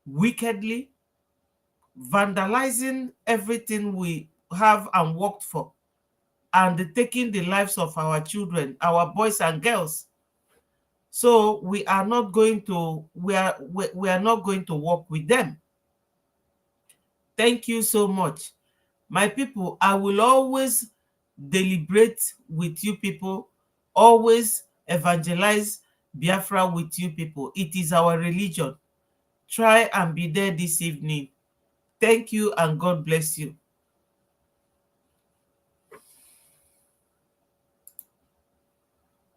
A: wickedly, vandalizing everything we have and worked for, and taking the lives of our children, our boys and girls. So we are not going to not going to work with them. Thank you so much. My people, I will always deliberate with you people, always evangelize Biafra with you people. It is our religion. Try and be there this evening. Thank you, and God bless you.